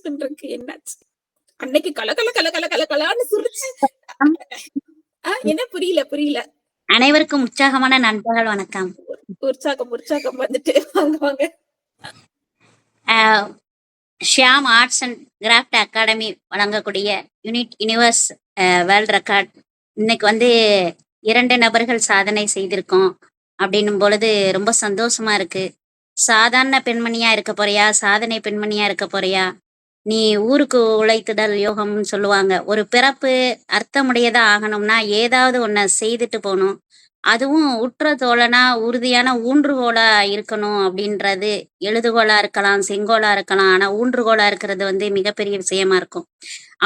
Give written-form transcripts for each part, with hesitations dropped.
பண்றதுக்கு என்னாச்சு? அன்னைக்கு கல கல கல கல கல கலான்னு சிரிச்சு என்ன புரியல, புரியல. அனைவருக்கும் உற்சாகமான நண்பர்கள் வணக்கம். உற்சாகம், உற்சாகம் வந்துட்டு வாங்க, வாங்க. Shyam arts and craft academy வழங்கக்கூடிய யூனிவர்ஸ் வேர்ல்ட் ரெக்கார்ட் இன்னைக்கு வந்து 2 நபர்கள் சாதனை செய்திருக்கோம் அப்படின்னும் பொழுது ரொம்ப சந்தோஷமா இருக்கு. சாதாரண பெண்மணியா இருக்க போறியா, சாதனை பெண்மணியா இருக்க போறியா, நீ ஊருக்கு உழைத்துதல் யோகம்னு சொல்லுவாங்க. ஒரு பிறப்பு அர்த்தமுடையதா ஆகணும்னா ஏதாவது ஒன்ன செய்துட்டு போகணும். அதுவும் உற்ற தோழனா உறுதியான ஊன்றுகோலா இருக்கணும் அப்படின்றது எழுதுகோலா இருக்கலாம், செங்கோலா இருக்கலாம். ஆனா ஊன்றுகோலா இருக்கிறது வந்து மிகப்பெரிய விஷயமா இருக்கும்.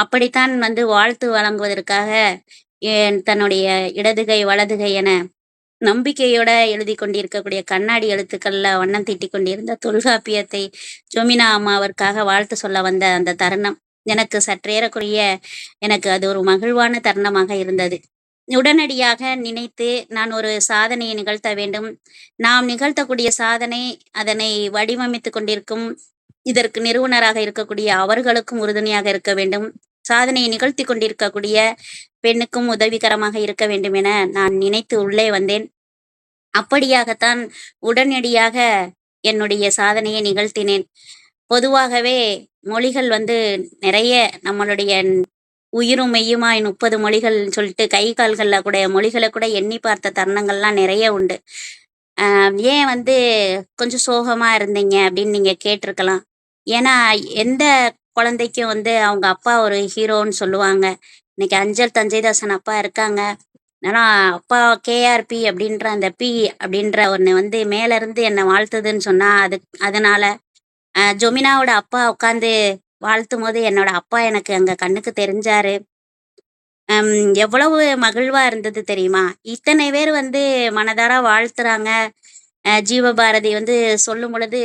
அப்படித்தான் வந்து வாழ்த்து வழங்குவதற்காக தன்னுடைய இடதுகை வலதுகை என நம்பிக்கையோட எழுதி கொண்டிருக்கக்கூடிய கண்ணாடி எழுத்துக்கள்ல வண்ணம் தீட்டிக் கொண்டிருந்த தொல்காப்பியத்தை ஜொமினா அம்மாவிற்காக வாழ்த்து சொல்ல வந்த அந்த தருணம் எனக்கு சற்றேறக்குரிய எனக்கு அது ஒரு மகிழ்வான தருணமாக இருந்தது. உடனடியாக நினைத்து நான் ஒரு சாதனையை நிகழ்த்த வேண்டும். நாம் நிகழ்த்தக்கூடிய சாதனை அதனை வடிவமைத்து கொண்டிருக்கும் இதற்கு நிறுவனராக இருக்கக்கூடிய அவர்களுக்கும் உறுதுணையாக இருக்க வேண்டும். சாதனையை நிகழ்த்தி கொண்டிருக்கக்கூடிய பெண்ணுக்கும் உதவிகரமாக இருக்க வேண்டும் என நான் நினைத்து உள்ளே வந்தேன். அப்படியாகத்தான் உடனடியாக என்னுடைய சாதனையை நிகழ்த்தினேன். பொதுவாகவே மொழிகள் வந்து நிறைய நம்மளுடைய உயிரும் மெய்யுமாய் 30 மொழிகள் சொல்லிட்டு கை கால்கள்ல கூட மொழிகளை கூட எண்ணி பார்த்த தருணங்கள்லாம் நிறைய உண்டு. ஏன் வந்து கொஞ்சம் சோகமா இருந்தீங்க அப்படின்னு நீங்க கேட்டிருக்கலாம். ஏன்னா எந்த குழந்தைக்கும் வந்து அவங்க அப்பா ஒரு ஹீரோன்னு சொல்லுவாங்க. இன்னைக்கு அஞ்சல் தஞ்சைதாசன் அப்பா இருக்காங்க. ஆனா அப்பா கேஆர்பி அப்படின்ற அந்த பி அப்படின்ற ஒண்ணு வந்து மேல இருந்து என்னை வாழ்த்துதுன்னு சொன்னா அதனால ஜொமினாவோட அப்பா உட்காந்து வாழ்த்தும் போது என்னோட அப்பா எனக்கு அங்க கண்ணுக்கு தெரிஞ்சாரு. எவ்வளவு மகிழ்வா இருந்தது தெரியுமா? இத்தனை பேர் வந்து மனதார வாழ்த்துறாங்க. ஜீவபாரதி வந்து சொல்லும் பொழுது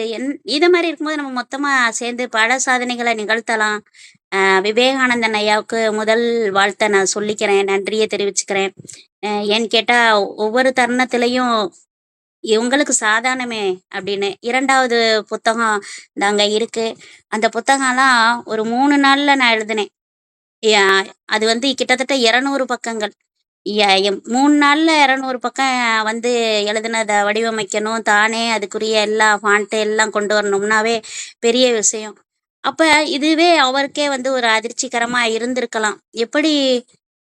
இது மாதிரி இருக்கும்போது நம்ம மொத்தமா சேர்ந்து பல சாதனைகளை நிகழ்த்தலாம். விவேகானந்தன் ஐயாவுக்கு முதல் வாழ்த்தை நான் சொல்லிக்கிறேன், நன்றியை தெரிவிச்சுக்கிறேன். ஏன்னு கேட்டா ஒவ்வொரு தருணத்திலையும் இவங்களுக்கு சாதாரணமே அப்படின்னு 2வது புத்தகம் அங்க இருக்கு. அந்த புத்தகம்லாம் ஒரு 3 நாள்ல நான் எழுதினேன். அது வந்து கிட்டத்தட்ட 200 பக்கங்கள். 3 நாள்ல 200 பக்கம் வந்து எழுதினதை வடிவமைக்கணும், தானே அதுக்குரிய எல்லா ஃபாண்ட்டு எல்லாம் கொண்டு வரணும்னாவே பெரிய விஷயம். அப்ப இதுவே அவருக்கே வந்து ஒரு அதிர்ச்சிகரமா இருந்திருக்கலாம். எப்படி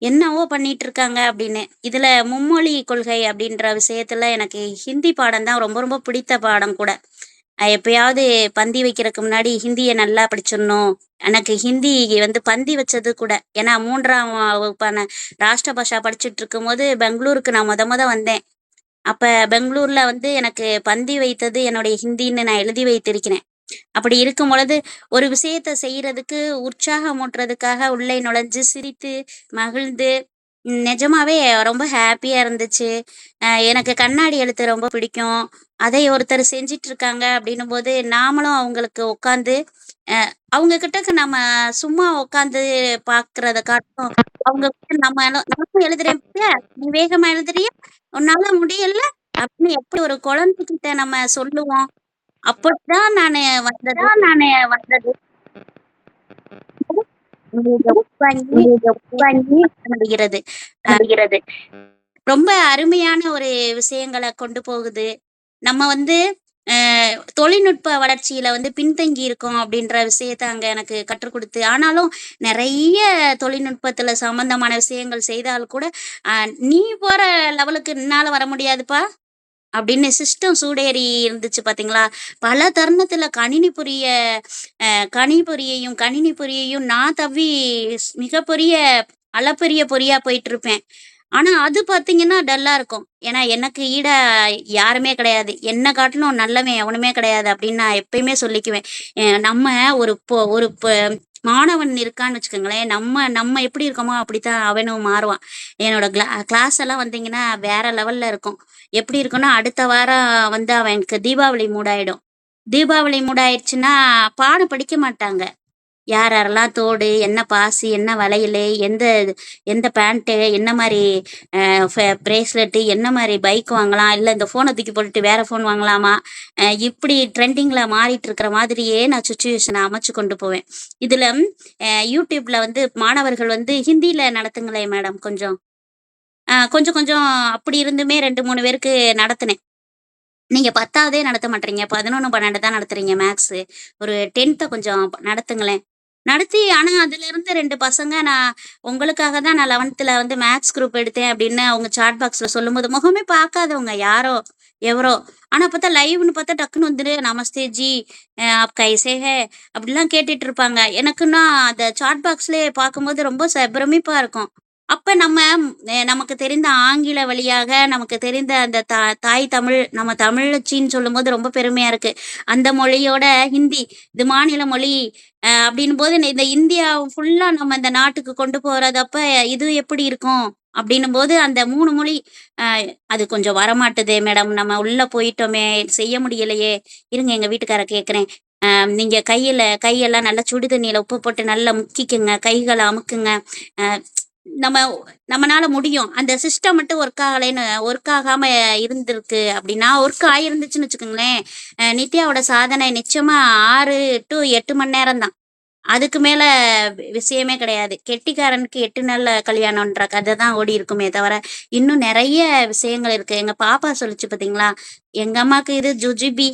என்னவோ பண்ணிட்டு இருக்காங்க அப்படின்னு. இதுல மும்மொழி கொள்கை அப்படின்ற விஷயத்துல எனக்கு ஹிந்தி பாடம் தான் ரொம்ப ரொம்ப பிடித்த பாடம் கூட. எப்பயாவது பந்தி வைக்கிறதுக்கு முன்னாடி ஹிந்தியை நல்லா படிச்சிடணும். எனக்கு ஹிந்தி வந்து பந்தி வச்சது கூட. ஏன்னா 3ஆம் வகுப்பான ராஷ்டிர பாஷா படிச்சுட்டு இருக்கும்போது பெங்களூருக்கு நான் முத வந்தேன். அப்ப பெங்களூர்ல வந்து எனக்கு பந்தி வைத்தது என்னுடைய ஹிந்தின்னு நான் எழுதி வைத்திருக்கிறேன். அப்படி இருக்கும் பொழுது ஒரு விஷயத்த செய்யறதுக்கு உற்சாகமூட்டுறதுக்காக உள்ளே நுழைஞ்சு சிரித்து மகிழ்ந்து நிஜமாவே ரொம்ப ஹாப்பியா இருந்துச்சு. எனக்கு கண்ணாடி எழுத்து ரொம்ப பிடிக்கும். அதை ஒருத்தர் செஞ்சிட்டு இருக்காங்க அப்படின்னும் போது நாமளும் அவங்களுக்கு உட்காந்து அவங்க கிட்டக்கு நம்ம சும்மா உட்காந்து பாக்குறத காட்டும் அவங்க நம்ம எழுதுறேன் பாத்தியா, நீ வேகமா எழுதுறியா, உன்னால முடியல அப்படின்னு எப்படி ஒரு குழந்தைகிட்ட நம்ம சொல்லுவோம். அப்படிதான் நானு வந்தது. முடிகிறது. ரொம்ப அருமையான ஒரு விஷயங்களை கொண்டு போகுது. நம்ம வந்து தொழில்நுட்ப வளர்ச்சியில வந்து பின்தங்கி இருக்கோம் அப்படின்ற விஷயத்த அங்க எனக்கு கற்றுக் கொடுத்து, ஆனாலும் நிறைய தொழில்நுட்பத்துல சம்பந்தமான விஷயங்கள் செய்தால் கூட நீ போற லெவலுக்கு என்னால வர முடியாதுப்பா அப்படின்னு சிஸ்டம் சூடேறி இருந்துச்சு பாத்தீங்களா? பல தருணத்துல கணினி பொறியையும் நான் தவ்வி மிகப்பெரிய அளப்பரிய பொறியா போயிட்டு இருப்பேன். ஆனா அது பாத்தீங்கன்னா டல்லா இருக்கும். ஏன்னா எனக்கு ஈடா யாருமே கிடையாது. என்ன காட்டிலும் நல்லவன் எவனுமே கிடையாது அப்படின்னு நான் எப்பயுமே சொல்லிக்குவேன். நம்ம ஒரு மாணவன் இருக்கான்னு வச்சுக்கோங்களேன், நம்ம நம்ம எப்படி இருக்கோமோ அப்படித்தான் அவனும் மாறுவான். என்னோட கிளாஸ் எல்லாம் வந்தீங்கன்னா வேற லெவல்ல இருக்கும். எப்படி இருக்குன்னா அடுத்த வாரம் வந்து அவனுக்கு தீபாவளி மூடாயிடும். தீபாவளி மூடாயிடுச்சுன்னா பாடம் படிக்க மாட்டாங்க. யார் யாரெல்லாம் தோடு, என்ன பாசி, என்ன வளையலு, எந்த எந்த பேண்ட்டு, என்ன மாரி பிரேஸ்லெட்டு, என்ன மாரி பைக் வாங்கலாம், இல்ல இந்த ஃபோன தூக்கி போட்டுட்டு வேற ஃபோன் வாங்கலாமா? இப்படி ட்ரெண்டிங்ல மாறிட்டு இருக்கிற மாதிரியே நான் சிச்சுவேஷன அமைச்சு கொண்டு போவேன். இதுல YouTubeல வந்து மாணவர்கள் வந்து ஹிந்தியில நடத்துங்களேன் மேடம் கொஞ்சம். கொஞ்சம் கொஞ்சம் அப்படி இருந்துமே 2, 3 பேருக்கு நடத்துனேன். நீங்க 10வதே நடத்த மாட்றீங்க. 11, 12 தான் நடத்துறீங்க மேக்ஸு. ஒரு 10த்த கொஞ்சம் நடத்துங்களேன். நடத்தி ஆனா அதிலிருந்து 2 பசங்க உங்களுக்காக தான் நான் 11த்துல வந்து மேத்ஸ் குரூப் எடுத்தேன் அப்படின்னு அவங்க சாட் பாக்ஸ்ல சொல்லும்போது, முகமே பார்க்காதவங்க யாரோ, எவரோ. ஆனா பார்த்தா லைவ்ன்னு பார்த்தா டக்குன்னு வந்துட்டு நமஸ்தே ஜி, ஆப் கைசே ஹை? அப்படிலாம் கேட்டுட்டு இருப்பாங்க. எனக்குன்னா அந்த சாட் பாக்ஸ்லயே பார்க்கும்போது ரொம்ப பிரமிப்பா இருக்கும். அப்ப நம்ம நமக்கு தெரிந்த ஆங்கில வழியாக நமக்கு தெரிந்த அந்த தாய் தமிழ், நம்ம தமிழச்சின்னு சொல்லும்போது ரொம்ப பெருமையா இருக்கு. அந்த மொழியோட ஹிந்தி, இது மாநில மொழி அப்படின்னும்போது இந்த இந்தியா ஃபுல்லா நம்ம இந்த நாட்டுக்கு கொண்டு போறதப்ப இது எப்படி இருக்கும்? அப்படின்னும்போது அந்த 3 மொழி அ அது கொஞ்சம் வரமாட்டுதே மேடம். நம்ம உள்ள போயிட்டோமே, செய்ய முடியலையே. இருங்க எங்க வீட்டுக்காரர கேட்கிறேன். நீங்க கையெல்லாம் நல்லா சுடு தண்ணீல உப்பு போட்டு நல்லா முக்கிக்கங்க. கைகள அமுக்குங்க. அ நம்ம நம்மனால முடியும். அந்த சிஸ்டம் மட்டும் ஒர்க் ஆகாம இருந்திருக்கு அப்படின்னா, ஒர்க் ஆயிருந்துச்சுன்னு வச்சுக்கோங்களேன், நித்யாவோட சாதனை நிச்சயமா 6 டூ 8 மணி நேரம் தான். அதுக்கு மேல விஷயமே கிடையாது. கெட்டிக்காரனுக்கு 8 நாள்ல கல்யாணம்ன்ற கத தான் ஓடியிருக்குமே தவிர, இன்னும் நெறைய விஷயங்கள் இருக்கு. எங்க பாப்பா சொல்லுச்சு பார்த்தீங்களா, எங்க அம்மாக்கு இது ஜுஜுபி.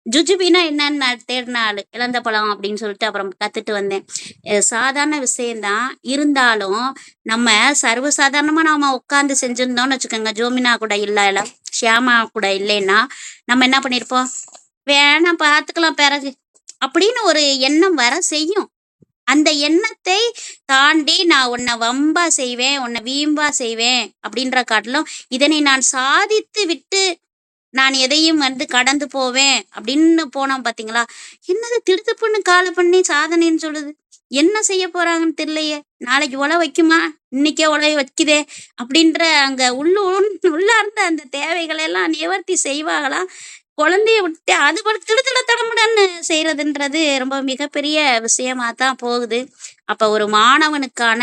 ஜுஜுபின்னா என்னன்னு நான் தேடுன ஆளு. இலந்த பழம் அப்படின்னு சொல்லிட்டு அப்புறம் கத்துட்டு வந்தேன். சாதாரண விஷயம் தான். இருந்தாலும் நம்ம நாம உட்கார்ந்து செஞ்சிருந்தோம்னு வச்சுக்கோங்க, ஜோமினா கூட இல்ல, ஷியாமா கூட இல்லைன்னா, நம்ம என்ன பண்ணியிருப்போம்? வேணாம் பார்த்துக்கலாம் பிறகு. அப்படின்னு ஒரு எண்ணம் வர செய்யும். அந்த எண்ணத்தை தாண்டி நான் உன்னை வம்பா செய்வேன், உன்னை வீம்பா செய்வேன் அப்படின்ற காட்டிலும், இதனை நான் சாதித்து விட்டு நான் எதையும் வந்து கடந்து போவேன் அப்படின்னு போனோம் பார்த்தீங்களா? என்னது திடுதிப்புன்னு கால பண்ணி சாதனைன்னு சொல்லுது. என்ன செய்ய போறாங்கன்னு தெரியலையே! நாளைக்கு உழ வைக்குமா? இன்னைக்கே உழ வைக்குதே! அப்படின்ற அங்க உள்ளார்ந்த அந்த தேவைகளை எல்லாம் நிவர்த்தி செய்வாங்களா? குழந்தைய விட்டு அது பாட்டுக்கு திடுதிட தடமுடன்னு செய்றதுன்றது ரொம்ப மிகப்பெரிய விஷயமா தான் போகுது. அப்ப ஒரு மாணவனுக்கான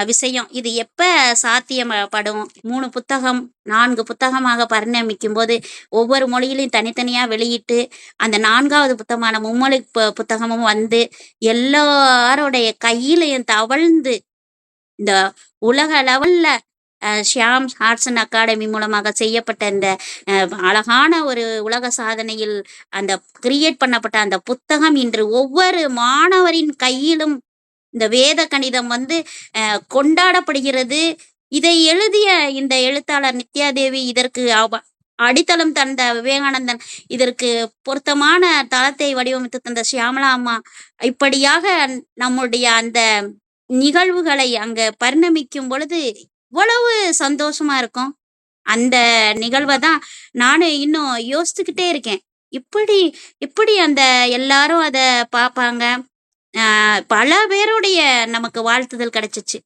விஷயம். இது எப்ப சாத்தியப்படும்? 3 புத்தகம், 4 புத்தகமாக பரிணமிக்கும்போது, ஒவ்வொரு மொழியிலயும் தனித்தனியா வெளியிட்டு, அந்த 4வது புத்தகமான மும்மொழி புத்தகமும் வந்து, எல்லாருடைய கையிலயும் தவழ்ந்து, இந்த உலக லெவல்ல ஷியாம் ஆர்ட்ஸ் அண்ட் அகாடமி மூலமாக செய்யப்பட்ட இந்த அ அழகான ஒரு உலக சாதனையில் அந்த கிரியேட் பண்ணப்பட்ட அந்த புத்தகம் இன்று ஒவ்வொரு மாணவரின் கையிலும் இந்த வேத கணிதம் வந்து கொண்டாடப்படுகிறது. இதை எழுதிய இந்த எழுத்தாளர் நித்யாதேவி இதற்கு அடித்தளம் தந்த விவேகானந்தன், இதற்கு பொருத்தமான தளத்தை வடிவமைத்து தந்த ஷியாமளா அம்மா, இப்படியாக நம்முடைய அந்த நிகழ்வுகளை அங்க பரிணமிக்கும் பொழுது, இவ்வளவு சந்தோஷமா இருக்கும். அந்த நிகழ்வ தான் நானு இன்னும் யோசிச்சுக்கிட்டே இருக்கேன். இப்படி இப்படி அந்த எல்லாரும் அத பார்ப்பாங்க. பல பேருடைய நமக்கு வாழ்த்துதல் கிடைச்சுச்சு.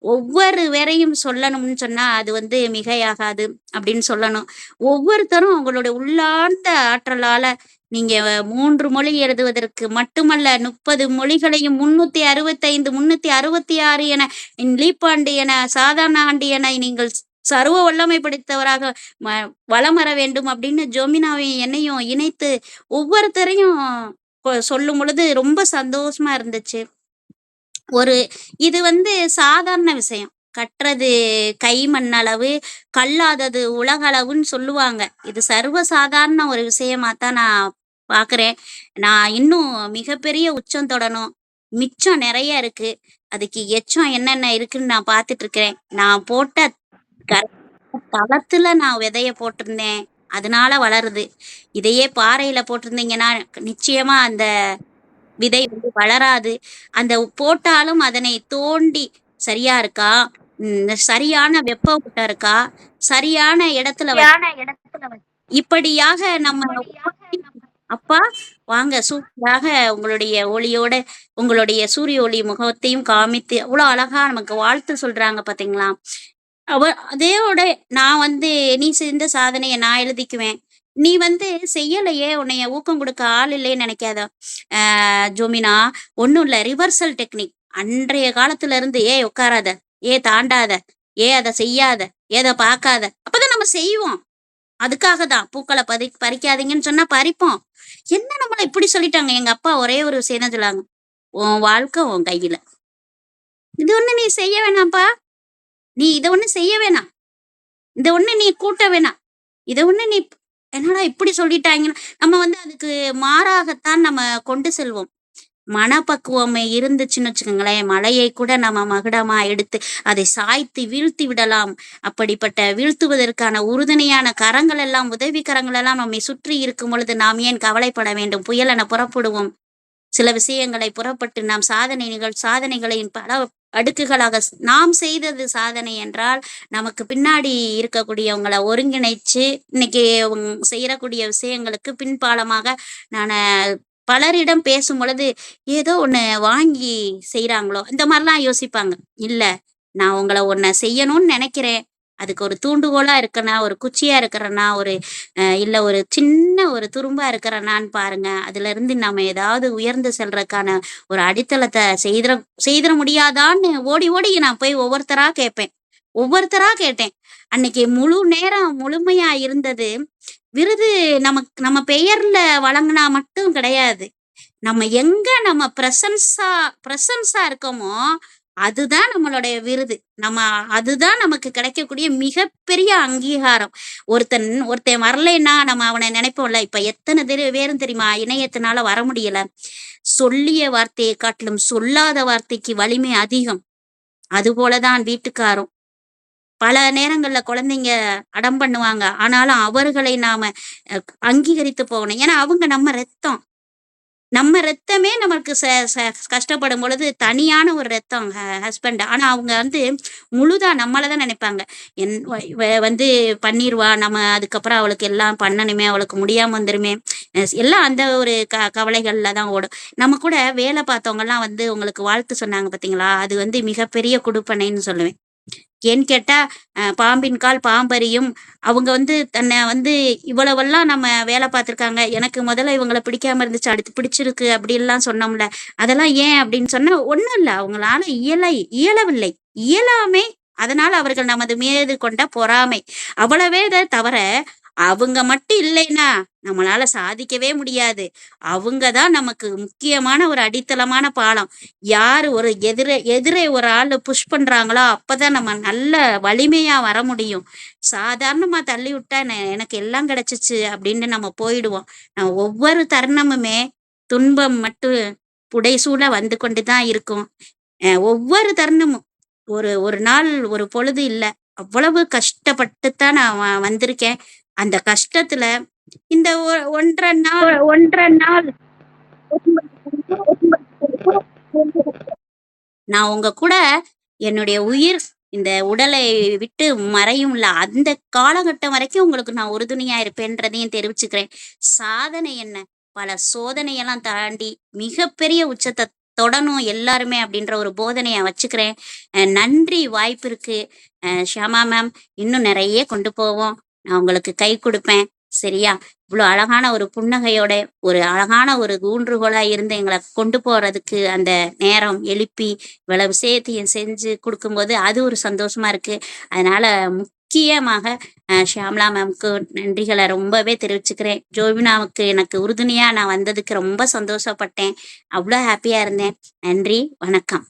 ஒவ்வொரு வேரையும் சொல்லணும்னு சொன்னா, அது வந்து மிகையாகாது அப்படின்னு சொல்லணும். ஒவ்வொருத்தரும் அவங்களுடைய உள்ளார்ந்த ஆற்றலால, நீங்க 3 மொழி எழுதுவதற்கு மட்டுமல்ல, 30 மொழிகளையும் 365, 366 என லீப்பாண்டு என, சாதாரண ஆண்டு என நீங்கள் சர்வ வல்லமை படைத்தவராக ம வலம் வர வேண்டும் அப்படின்னு ஜோமினாவையும் என்னையும் இணைத்து ஒவ்வொருத்தரையும் சொல்லும் பொழுது ரொம்ப சந்தோஷமா இருந்துச்சு. ஒரு இது வந்து சாதாரண விஷயம். கற்றது கைமண்ணளவு, கல்லாதது உலகளவுன்னு சொல்லுவாங்க. இது சர்வ சாதாரண ஒரு விஷயமா தான் நான் பார்க்குறேன். நான் இன்னும் மிகப்பெரிய உச்சம் தொடணும். மிச்சம் நெறைய இருக்கு. அதுக்கு எச்சம் என்னென்ன இருக்குன்னு நான் பார்த்துட்டு இருக்கிறேன். நான் போட்ட தளத்துல நான் விதைய போட்டிருந்தேன். அதனால வளருது. இதையே பாறையில போட்டிருந்தீங்கன்னா, நிச்சயமா அந்த விதை வந்து வளராது. அந்த போட்டாலும் அதனை தோண்டி சரியா இருக்கா? சரியான வெப்ப ஓட்டம் இருக்கா? சரியான இடத்துல இப்படியாக நம்ம அப்பா வாங்க சூப்பராக உங்களுடைய ஒளியோட, உங்களுடைய சூரிய ஒளி முகத்தையும் காமித்து, அவ்வளோ அழகா நமக்கு வாழ்த்து சொல்றாங்க பார்த்தீங்களா? அதோட நான் வந்து நீ செஞ்ச சாதனைய நான் எழுதிக்குவேன். நீ வந்து செய்யலையே, உன்னைய ஊக்கம் குடுக்க ஆள் இல்லைன்னு நெனைக்காத. ஜோமினா, ஒண்ணும் இல்ல. Reversal technique. அன்றைய காலத்துல இருந்து, "ஏய் உட்காராத, ஏய் தாண்டாத, ஏய் அத செய்யாத, ஏய் அத பார்க்காத." அப்பதான் நம்ம செய்வோம். அதுக்காக தான். பூக்கள பறிக்காதீங்கன்னு சொன்னா பறிப்போம். என்ன நம்மள இப்படி சொல்லிட்டாங்க. எங்க அப்பா ஒரே ஒரு விஷயம் தான் சொல்லுவாங்க. "உன் வாழ்க்கை உன் கையில. இது ஒண்ணு நீ செய்ய வேணாம்ப்பா. நீ இத ஒண்ணு செய்ய வேணாம். இத ஒண்ணு நீ கூட்ட வேணாம். இத ஒண்ணு நீ." என்னடா இப்படி சொல்லிட்டாய்ங்கன்னு நம்ம வந்து அதுக்கு மாறாகத்தான் நம்ம கொண்டு செல்வோம். மனப்பக்குவம் இருந்துச்சுன்னு வச்சுக்கோங்களேன், மலையை கூட நம்ம மகுடமா எடுத்து அதை சாய்த்து வீழ்த்தி விடலாம். அப்படிப்பட்ட வீழ்த்துவதற்கான உறுதுணையான கரங்கள் எல்லாம், உதவி கரங்கள் எல்லாம் நம்மை சுற்றி இருக்கும் பொழுது நாம் ஏன் கவலைப்பட வேண்டும்? புயலென புறப்படுவோம். சில விஷயங்களை புறப்பட்டு நாம் சாதனைகளை பல அடுக்குகளாக நாம் செய்தது சாதனை என்றால், நமக்கு பின்னாடி இருக்கக்கூடியவங்கள ஒருங்கிணைச்சு, இன்னைக்கு செய்யக்கூடிய விஷயங்களுக்கு பின்பாலமாக நானு பலரிடம் பேசும்பொழுது, ஏதோ ஒண்ணு வாங்கி செய்றாங்களோ, இந்த மாரிலாம் யோசிப்பாங்க. இல்ல, நான் உங்கள ஒண்ண செய்யணும்னு நெனைக்கிறேன். அதுக்கு ஒரு தூண்டுகோலா இருக்கனா, ஒரு குச்சியா இருக்கிறனா, இல்ல ஒரு சின்ன ஒரு துரும்பா இருக்கிறனான்னு பாருங்க. அதிலிருந்து நம்ம ஏதாவது உயர்ந்து செல்றதுக்கான ஒரு அடித்தளத்த செய்திட முடியாதான்னு ஓடி ஓடி நான் போய் ஒவ்வொருத்தரா கேட்பேன். ஒவ்வொருத்தரா கேட்டேன். அன்னைக்கு முழு நேரம் முழுமையா இருந்தது. விருது நம்ம பெயர்ல வழங்குனா மட்டும் கிடையாது. நம்ம எங்க நம்ம பிரசன்ஸா இருக்கோமோ, அதுதான் நம்மளுடைய விருது. அதுதான் நமக்கு கிடைக்கக்கூடிய மிகப்பெரிய அங்கீகாரம். ஒருத்தன் வரலைன்னா நம்ம அவன நினைப்போம்ல. இப்ப எத்தன பேரும் தெரியுமா? இணையத்தினால வர முடியல. சொல்லிய வார்த்தையை காட்டிலும் சொல்லாத வார்த்தைக்கு வலிமை அதிகம். அதுபோல தான் வீட்டுக்காரும். பல நேரங்கள்ல குழந்தைங்க அடம் பண்ணுவாங்க. ஆனாலும் அவர்களை நாம அ அங்கீகரித்து போகணும். ஏன்னா, அவங்க நம்ம ரத்தம். நம்ம ரத்தமே நமக்கு ச ச கஷ்டப்படும் பொழுது தனியான ஒரு ரத்தம் ஹஸ்பண்ட். ஆனா அவங்க வந்து முழுதா நம்மள தான் நினைப்பாங்க. என் வ இவ வந்து பண்ணிருவா. நம்ம அதுக்கப்புறம் அவளுக்கு எல்லாம் பண்ணணுமே, அவளுக்கு முடியாம வந்துருமே. எல்லாம் அந்த ஒரு கவலைகள்ல தான் ஓடும். நம்ம கூட வேலை பார்த்தவங்கலாம் வந்து உங்களுக்கு வாழ்த்து சொன்னாங்க பார்த்தீங்களா? அது வந்து மிகப்பெரிய குடுப்பனைன்னு சொல்லுவேன். ஏன்னு கேட்டா, பாம்பின் கால் பாம்பறியும். அவங்க வந்து தன்னை வந்து இவ்வளவெல்லாம் நம்ம வேலை பார்த்துருக்காங்க. எனக்கு முதல்ல இவங்கள பிடிக்காம இருந்துச்சு. அடுத்து பிடிச்சிருக்கு அப்படின்லாம் சொன்னோம்ல. அதெல்லாம் ஏன் அப்படின்னு சொன்னா, ஒண்ணும் இல்ல. அவங்களால இயலவில்லை. இயலாமை. அதனால அவர்கள் நமது மீது கொண்ட பொறாமை. அவ்வளவே தவிர, அவங்க மட்டும் இல்லைன்னா, நம்மளால சாதிக்கவே முடியாது. அவங்க தான் நமக்கு முக்கியமான ஒரு அடித்தளமான பாலம். யாரு ஒரு எதிரே ஒரு ஆளு புஷ் பண்றாங்களோ, அப்பதான் நம்ம நல்ல வலிமையா வர முடியும். சாதாரணமா தள்ளி விட்டா எனக்கு எல்லாம் கிடைச்சுச்சு அப்படின்னு நம்ம போயிடுவோம். ஒவ்வொரு தருணமுமே துன்பம் மட்டும் புடைசூழ வந்து கொண்டு தான் இருக்கும். ஒவ்வொரு தருணமும் ஒரு ஒரு நாள் ஒரு பொழுது இல்ல. அவ்வளவு கஷ்டப்பட்டு தான் நான் வந்திருக்கேன். அந்த கஷ்டத்துல இந்த 1 1/2 நாள் நான் உங்க கூட என்னுடைய உயிர் இந்த உடலை விட்டு மறையும்ல அந்த காலகட்டம் வரைக்கும் உங்களுக்கு நான் உறுதுணையா இருப்பேன்றதையும் தெரிவிச்சுக்கிறேன். சாதனை என்ன? பல சோதனையெல்லாம் தாண்டி மிகப்பெரிய உச்சத்த தொடணும் எல்லாருமே அப்படின்ற ஒரு போதனைய வச்சுக்கிறேன். நன்றி வாய்ப்பிற்கு. ஷியாமா மேம், இன்னும் நெறைய கொண்டு போவோம். நான் உங்களுக்கு கை குடுப்பேன். சரியா? இவ்ளோ அழகான ஒரு புன்னகையோட, ஒரு அழகான ஒரு ஊன்றுகோலா இருந்து எங்கள கொண்டு போறதுக்கு அந்த நேரம் எழுப்பி, இவ்வளவு விஷயத்தையும் செஞ்சு குடுக்கும்போது, அது ஒரு சந்தோஷமா இருக்கு. அதனால முக்கியமாக ஷியாம்லா மேம்க்கு நன்றிகள ரொம்பவே தெரிவிச்சுக்கிறேன். ஜோவினாவுக்கு எனக்கு உறுதுணையா நான் வந்ததுக்கு ரொம்ப சந்தோஷப்பட்டேன். அவ்ளோ ஹேப்பியா இருந்தேன். நன்றி, வணக்கம்.